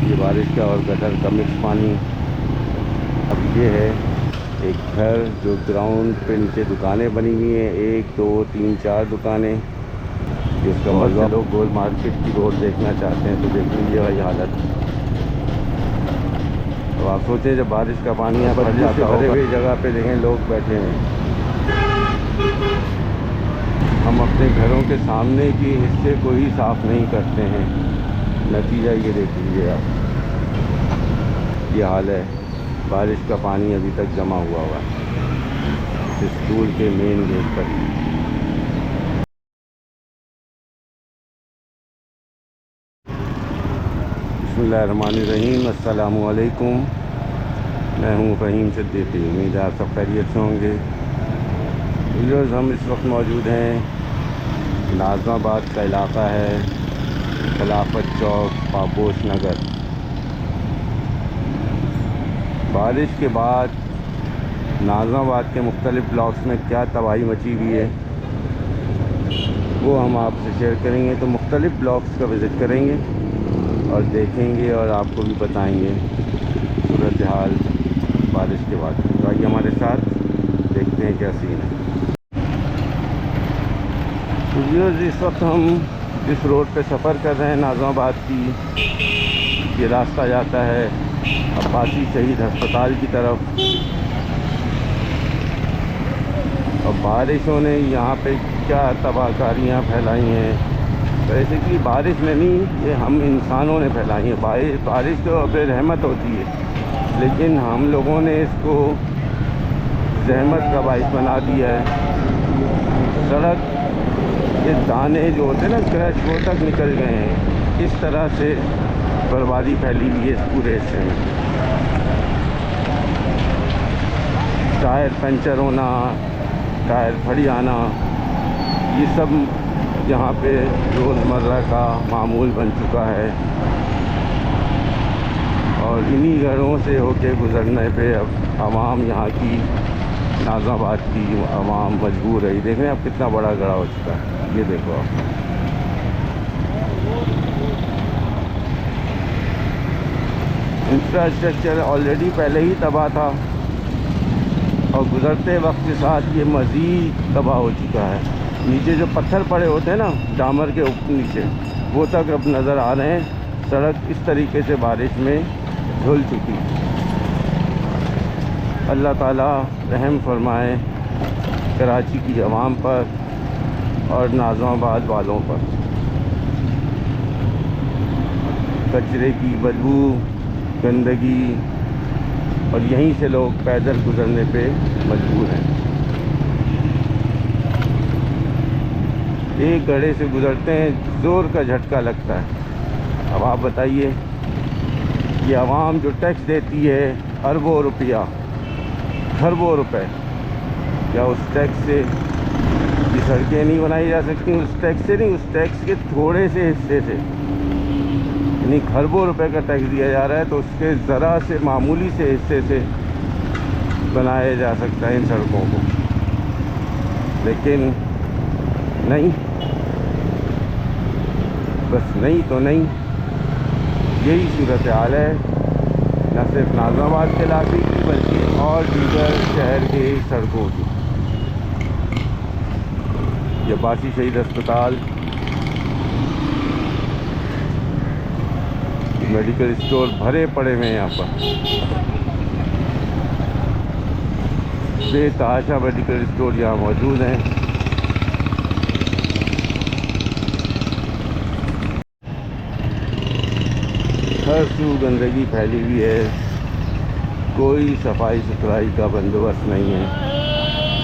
ये बारिश का और गटर का मिक्स पानी। अब ये है एक घर जो ग्राउंड पे नीचे दुकानें बनी हुई हैं, 1 2 3 4 दुकानें। जिसका बहुत से लोग गोल मार्केट की रोड देखना चाहते हैं, तो देख लीजिए भाई हालत। तो आप सोचें जब बारिश का पानी यहाँ भर जाता भरे हुए जगह पे देखें लोग बैठे हैं। हम अपने घरों के सामने के हिस्से को ही साफ़ नहीं करते हैं, नतीजा ये देख लीजिए आप। ये हाल है, बारिश का पानी अभी तक जमा हुआ है स्कूल के मेन गेट पर। बिस्मिल्लाहिर्रहमानिर्रहीम, अस्सलामु अलैकुम। मैं हूँ फ़हीम सिद्दीकी। उम्मीद है आप सब खैरियत से होंगे। व्यूअर्स, हम इस वक्त मौजूद हैं, नाज़माबाद का इलाका है, खिलाफत चौक, पापोश नगर। बारिश के बाद नाज़माबाद के मुख्तलिफ़ ब्लॉक्स में क्या तबाही मची हुई है वो हम आपसे शेयर करेंगे। तो मुख्तलिफ़ ब्लॉक्स का विज़िट करेंगे और देखेंगे और आपको भी बताएंगे सूरत हाल बारिश के बाद। तो आइए हमारे साथ देखते हैं क्या सीन है। तो व्यूअर्स, इस वक्त हम जिस रोड पे सफ़र कर रहे हैं नाज़माबाद की, ये रास्ता जाता है अब्बासी शहीद अस्पताल की तरफ। और बारिशों ने यहाँ पे क्या तबाहकारियाँ फैलाई हैं। वैसे कि बारिश ने नहीं, ये हम इंसानों ने फैलाई है। बारिश तो अब रहमत होती है, लेकिन हम लोगों ने इसको जहमत का बाइस बना दिया है। सड़क के दाने जो होते हैं ना क्रश, वो तक निकल गए हैं। इस तरह से बर्बादी फैली हुई है इस पूरे हिस्से में। टायर पंचर होना, टायर फट जाना, ये सब यहाँ पे रोज़मर्रा का मामूल बन चुका है। और इन्हीं घरों से होके गुज़रने पे अब आवाम यहाँ की, नाज़माबाद की आवाम मजबूर है। देख रहे हैं आप कितना बड़ा गड़ा हो चुका है, ये देखो आप। इंफ्रास्ट्रक्चर ऑलरेडी पहले ही तबाह था और गुज़रते वक्त के साथ ये मज़ीद तबाह हो चुका है। नीचे जो पत्थर पड़े होते हैं ना डामर के नीचे, वो तक अब नज़र आ रहे हैं। सड़क इस तरीके से बारिश में धुल चुकी। अल्लाह ताला रहम फरमाए कराची की आवाम पर और नाज़माबाद वालों पर। कचरे की बदबू, गंदगी, और यहीं से लोग पैदल गुज़रने पे मजबूर हैं। एक गड्ढे से गुज़रते हैं, ज़ोर का झटका लगता है। अब आप बताइए, ये आवाम जो टैक्स देती है अरबों रुपया, खरबों रुपए, क्या उस टैक्स से ये सड़कें नहीं बनाई जा सकती? उस टैक्स से नहीं, उस टैक्स के थोड़े से हिस्से से, यानी खरबों रुपए का टैक्स दिया जा रहा है, तो उसके ज़रा से मामूली से हिस्से से बनाया जा सकता है इन सड़कों को। लेकिन नहीं, बस नहीं तो नहीं। यही सूरत हाल है न सिर्फ नाज़माबाद के इलाके की, बल्कि और दीगर शहर के सड़कों की। ये अब्बासी शहीद अस्पताल, मेडिकल स्टोर भरे पड़े हुए हैं यहाँ पर। बेतहाशा मेडिकल स्टोर यहाँ मौजूद हैं। हर सू गंदगी फैली हुई है, कोई सफाई सुथराई का बंदोबस्त नहीं है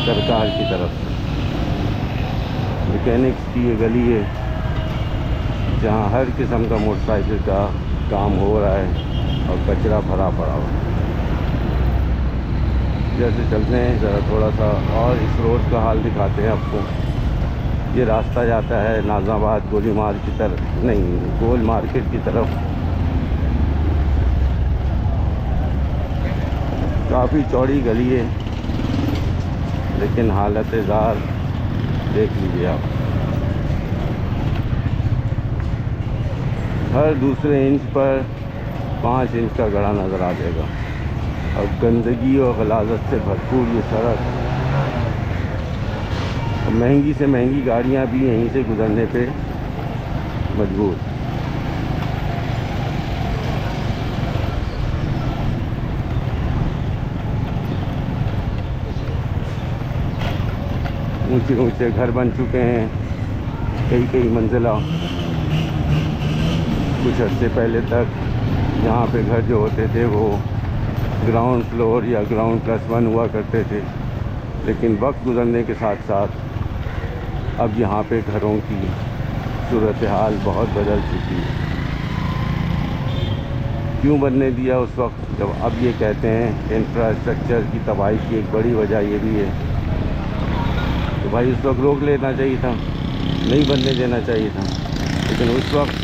सरकार की तरफ से। मैकेनिक्स की ये गली है जहाँ हर किस्म का मोटरसाइकिल का काम हो रहा है और कचरा भरा पड़ा हुआ। जैसे चलते हैं ज़रा थोड़ा सा और इस रोड का हाल दिखाते हैं आपको। ये रास्ता जाता है नाज़माबाद गोली मार की तरफ, नहीं, गोल मार्केट की तरफ। काफ़ी चौड़ी गली है, लेकिन हालत ज़ार देख लीजिए आप। हर दूसरे इंच पर 5 इंच का गड़ा नज़र आ जाएगा। और गंदगी और गलाजत से भरपूर ये सड़क, और महंगी से महंगी गाड़ियाँ भी यहीं से गुजरने पे मजबूर। ऊंचे ऊंचे घर बन चुके हैं, कई कई मंजिला। कुछ अर्से पहले तक यहाँ पे घर जो होते थे वो ग्राउंड फ्लोर या ग्राउंड +1 हुआ करते थे, लेकिन वक्त गुजरने के साथ साथ अब यहाँ पे घरों की सूरत हाल बहुत बदल चुकी है। क्यों बनने दिया उस वक्त, जब अब ये कहते हैं इंफ्रास्ट्रक्चर की तबाही की एक बड़ी वजह ये भी है, तो भाई उस वक्त रोक लेना चाहिए था, नहीं बनने देना चाहिए था। लेकिन उस वक्त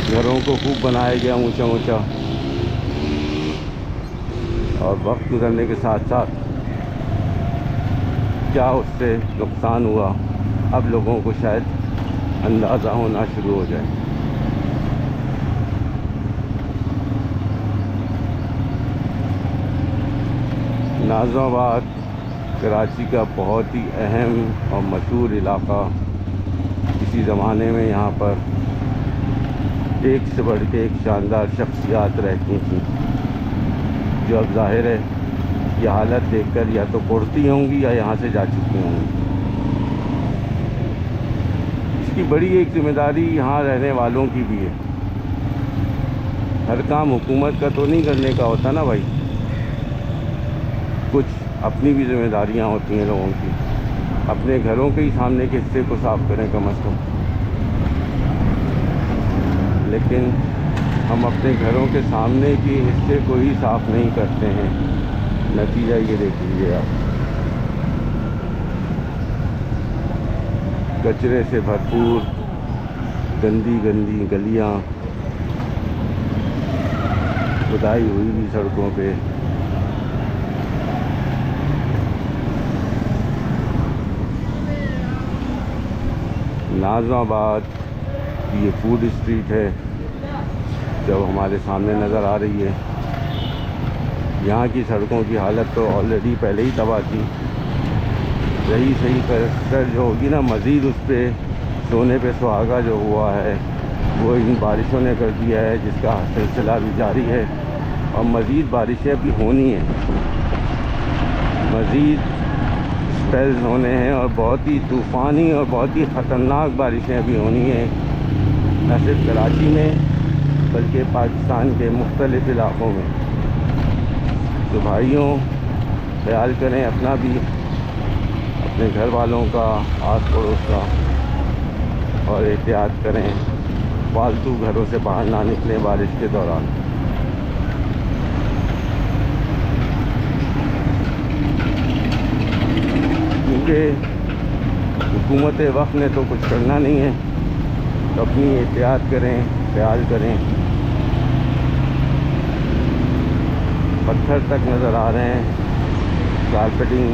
घरों को खूब बनाया गया ऊंचा ऊंचा, और वक्त गुजरने के साथ साथ क्या उससे नुकसान हुआ अब लोगों को शायद अंदाज़ा होना शुरू हो जाए। नाज़िमाबाद कराची का बहुत ही अहम और मशहूर इलाका। किसी ज़माने में यहाँ पर एक से बढ़ के एक शानदार शख्सियात रहती थी, जो अब ज़ाहिर है ये हालत देखकर या तो उड़ती होंगी या यहाँ से जा चुकी होंगी। इसकी बड़ी एक जिम्मेदारी यहाँ रहने वालों की भी है। हर काम हुकूमत का तो नहीं करने का होता ना भाई, कुछ अपनी भी जिम्मेदारियाँ होती हैं लोगों की। अपने घरों के ही सामने के हिस्से को साफ़ करें कम अज़ कम। लेकिन हम अपने घरों के सामने के हिस्से को ही साफ़ नहीं करते हैं। नतीजा ये देख लीजिए आप, कचरे से भरपूर गंदी गंदी गलियां, खुदाई हुई भी सड़कों पे। नाज़िमाबाद की ये फूड स्ट्रीट है जब हमारे सामने नज़र आ रही है। यहाँ की सड़कों की हालत तो ऑलरेडी पहले ही तबाह थी। रही सही कर जो होगी ना, मज़ीद उस पर सोने पे सुहागा जो हुआ है वो इन बारिशों ने कर दिया है, जिसका सिलसिला भी जारी है। और मज़ीद बारिशें अभी होनी हैं, मज़ीद स्पेल्स होने हैं, और बहुत ही तूफ़ानी और बहुत ही ख़तरनाक बारिशें अभी होनी हैं, न सिर्फ कराची में बल्कि पाकिस्तान के मुख्तलिफ़ इलाक़ों में। तो भाइयों, ख्याल करें अपना भी, अपने घर वालों का, आस पड़ोस का, और एहतियात करें, फालतू घरों से बाहर ना निकलें बारिश के दौरान। क्योंकि हुकूमत वक्त ने तो कुछ करना नहीं है, तो अपनी एहतियात करें, ख्याल करें। पत्थर तक नज़र आ रहे हैं। कारपेटिंग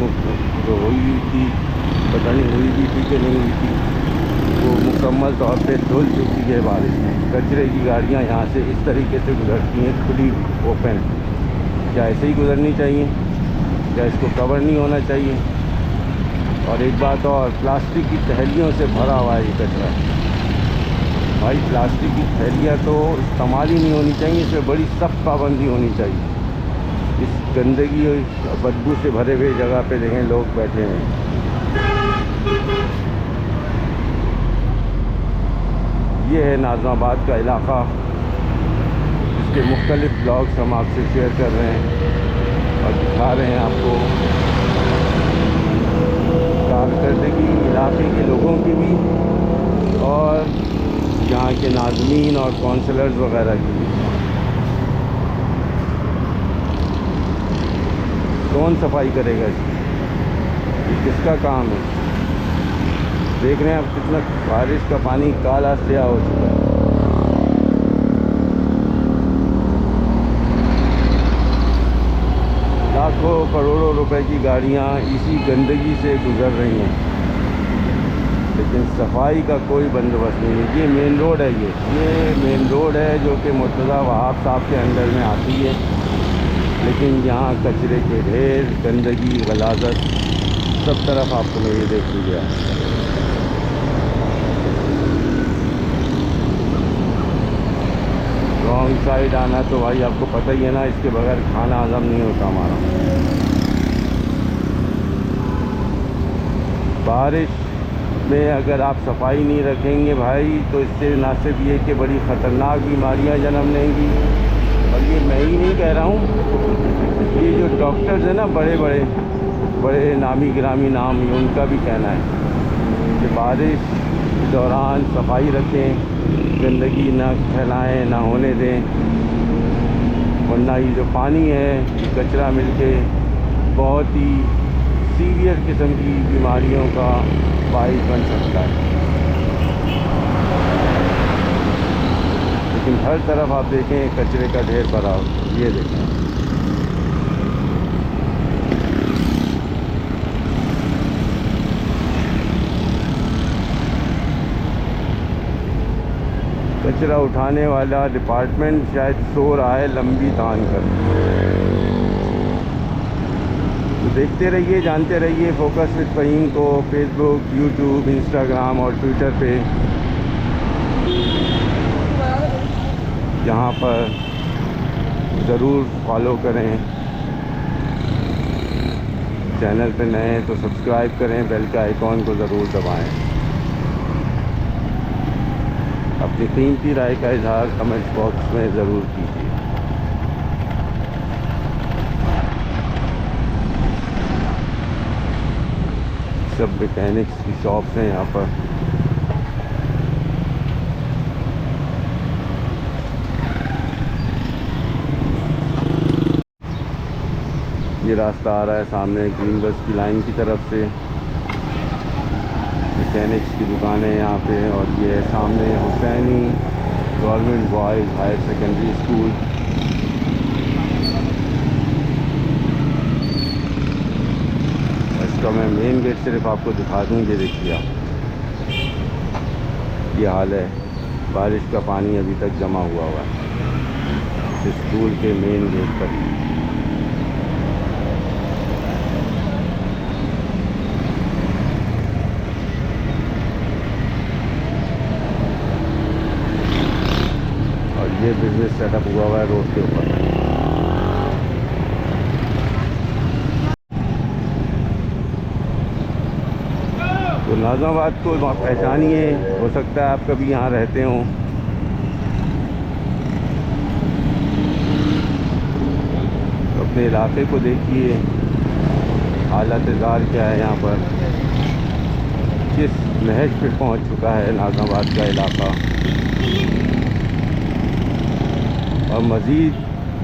जो हुई थी, पता नहीं हुई भी थी कि नहीं हुई थी, वो मुकम्मल तौर पे धुल चुकी है बारिश में। कचरे की गाड़ियाँ यहाँ से इस तरीके से गुजरती हैं, खुली ओपन। क्या ऐसे ही गुजरनी चाहिए? क्या इसको कवर नहीं होना चाहिए? और एक बात और, प्लास्टिक की थैलियों से भरा हुआ है ये कचरा। भाई प्लास्टिक की थैलियाँ तो इस्तेमाल ही नहीं होनी चाहिए, इस पर बड़ी सख्त पाबंदी होनी चाहिए। इस गंदगी और बदबू से भरे हुए जगह पे देखें लोग बैठे हैं। ये है नाज़िमाबाद का इलाक़ा, जिसके मुख्तलिफ़ ब्लॉग्स हम आपसे शेयर कर रहे हैं और दिखा रहे हैं आपको कारकर्दगी इलाके के लोगों की भी, और यहाँ के नाज़मीन और काउंसलर्स वगैरह की भी। कौन सफाई करेगा इसकी? ये किसका काम है? देख रहे हैं आप कितना बारिश का पानी काला स्याह हो चुका है। लाखों करोड़ों रुपए की गाड़ियाँ इसी गंदगी से गुजर रही हैं। लेकिन सफाई का कोई बंदोबस्त नहीं है। ये मेन रोड है, ये मेन रोड है जो कि मुर्तज़ा वहाब साहब के अंडर में आती है। लेकिन यहाँ कचरे के ढेर, गंदगी, गलाजत सब तरफ आपको मैं ये देख लीजिए। रॉन्ग साइड आना तो भाई आपको पता ही है ना, इसके बगैर खाना हज़म नहीं होता हमारा। बारिश में अगर आप सफाई नहीं रखेंगे भाई तो इससे ना सिर्फ ये कि बड़ी ख़तरनाक बीमारियां जन्म लेंगी, और ये मैं ही नहीं कह रहा हूँ, ये जो डॉक्टर्स हैं ना, बड़े नामी गिरामी नाम, उनका भी कहना है कि बारिश के दौरान सफाई रखें, गंदगी ना फैलाएं, ना होने दें, वरना ये जो पानी है ये कचरा मिलके बहुत ही सीवियर किस्म की बीमारियों का बाइस बन सकता है। लेकिन हर तरफ आप देखें कचरे का ढेर भरा हो, ये देखें। कचरा उठाने वाला डिपार्टमेंट शायद सो रहा है लंबी तान कर। तो देखते रहिए, जानते रहिए फोकस विद फ़हीम को फेसबुक, यूट्यूब, इंस्टाग्राम और ट्विटर पे, यहाँ पर ज़रूर फॉलो करें। चैनल पे नए हैं तो सब्सक्राइब करें, बेल का आइकॉन को ज़रूर दबाएं। अपनी कीमती राय का इजहार कमेंट बॉक्स में ज़रूर कीजिए। सब मैकेनिक्स की शॉप्स हैं यहाँ पर। ये रास्ता आ रहा है सामने ग्रीन बस की लाइन की तरफ से, मैकेनिक्स की दुकानें यहाँ पे, और ये सामने Husaini government boys higher secondary school. इसका मैं मेन गेट सिर्फ आपको दिखा दूँ, ये देखिए आप, ये हाल है। बारिश का पानी अभी तक जमा हुआ है इस स्कूल के मेन गेट पर। ये बिजनेस सेटअप हुआ है रोड के ऊपर। तो नाज़िमाबाद को पहचानिए, हो सकता है आप कभी यहाँ रहते हों। तो अपने इलाके को देखिए, हालत ज़ार क्या है यहाँ पर, किस महज पे पहुँच चुका है नाज़िमाबाद का इलाका, और मज़ीद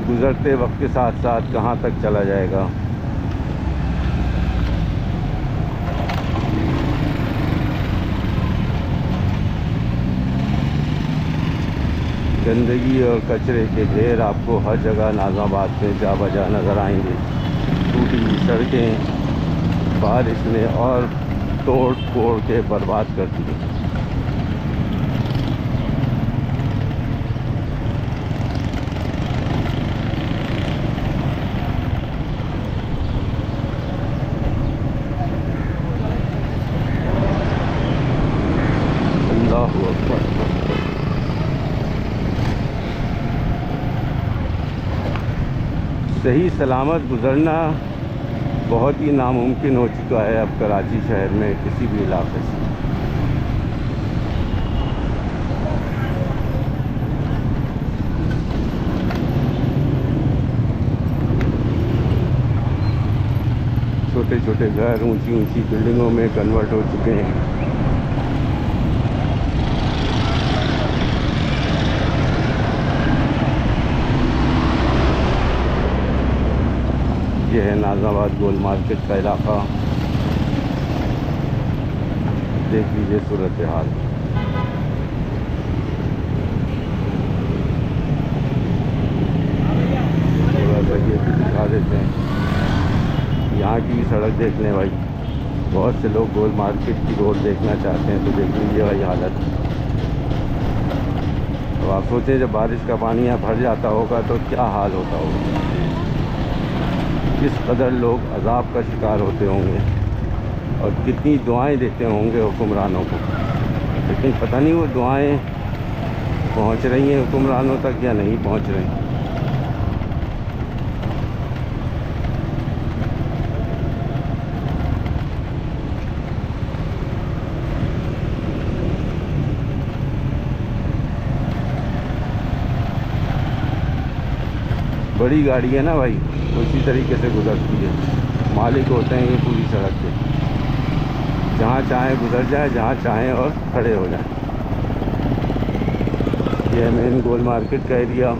गुज़रते वक्त के साथ साथ कहाँ तक चला जाएगा। गंदगी और कचरे के ढेर आपको हर जगह नाज़िमाबाद में जा बजा नज़र आएंगे। टूटी हुई सड़कें बारिश ने और तोड़ फोड़ के बर्बाद कर दी। सही सलामत गुज़रना बहुत ही नामुमकिन हो चुका है अब कराची शहर में किसी भी इलाके से। छोटे छोटे घर ऊंची ऊंची बिल्डिंगों में कन्वर्ट हो चुके हैं। ये है नाज़िमाबाद गोल मार्केट का इलाका, देख लीजिए सूरत हाल। थोड़ा सा ये भी दिखा देते हैं, यहाँ की सड़क देख लें भाई, बहुत से लोग गोल मार्केट की रोड देखना चाहते हैं, तो देख लीजिए भाई हालत। तो आप सोचें जब बारिश का पानी यहाँ भर जाता होगा तो क्या हाल होता होगा, किस कदर लोग अजाब का शिकार होते होंगे और कितनी दुआएं देते होंगे हुक्मरानों को। लेकिन पता नहीं वो दुआएं पहुंच रही हैं हुक्मरानों तक या नहीं पहुंच रही। बड़ी गाड़ी है ना भाई, उसी तरीके से गुजरती है। मालिक होते हैं ये पूरी सड़क के, जहाँ चाहें गुजर जाए, जहाँ चाहें और खड़े हो जाएं। ये है मेन गोल मार्केट का एरिया।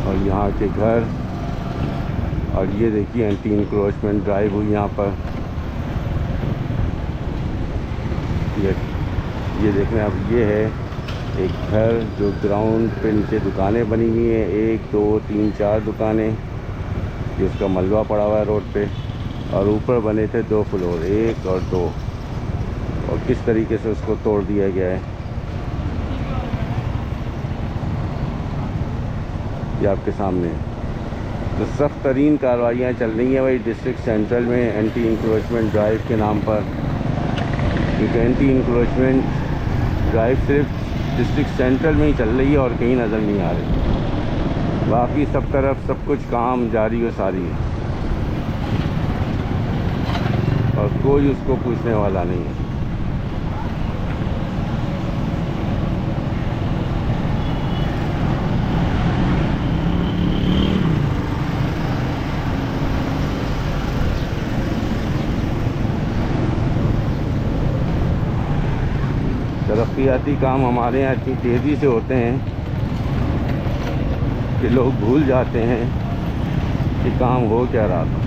और यहाँ के घर, और ये देखिए एंटी इंक्रोचमेंट ड्राइव हुई यहाँ पर। ये देख रहे हैं अब, ये है एक घर जो ग्राउंड पे नीचे दुकानें बनी हुई हैं, 1 2 3 4 दुकानें, जिसका मलबा पड़ा हुआ है रोड पे। और ऊपर बने थे 2 फ्लोर, 1 और 2, और किस तरीके से उसको तोड़ दिया गया है ये आपके सामने। तो सख्त तरीन कार्रवाइयाँ चल रही हैं भाई डिस्ट्रिक्ट सेंट्रल में एंटी इंक्रोचमेंट ड्राइव के नाम पर, क्योंकि एंटी इंक्रोचमेंट ड्राइव सिर्फ डिस्ट्रिक्ट सेंट्रल में ही चल रही है और कहीं नज़र नहीं आ रही। बाकी सब तरफ सब कुछ काम जारी व सारी है और कोई उसको पूछने वाला नहीं है। तरक्याती काम हमारे यहाँ इतनी तेज़ी से होते हैं कि लोग भूल जाते हैं कि काम हो क्या रहा था।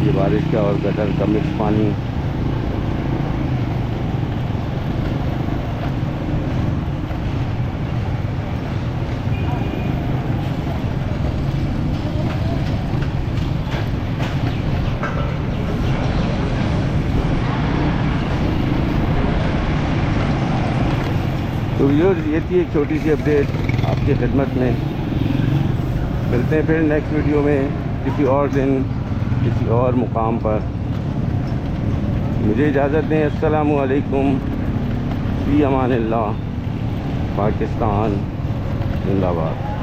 ये बारिश का और गटर का मिक्स पानी। तो व्यूअर्स, ये थी एक छोटी सी अपडेट आपकी खिदमत में। मिलते हैं फिर नेक्स्ट वीडियो में किसी और दिन किसी और मुकाम पर। मुझे इजाज़त दें। अस्सलामु अलैकुम, फ़ी अमानिल्लाह। पाकिस्तान जिंदाबाद।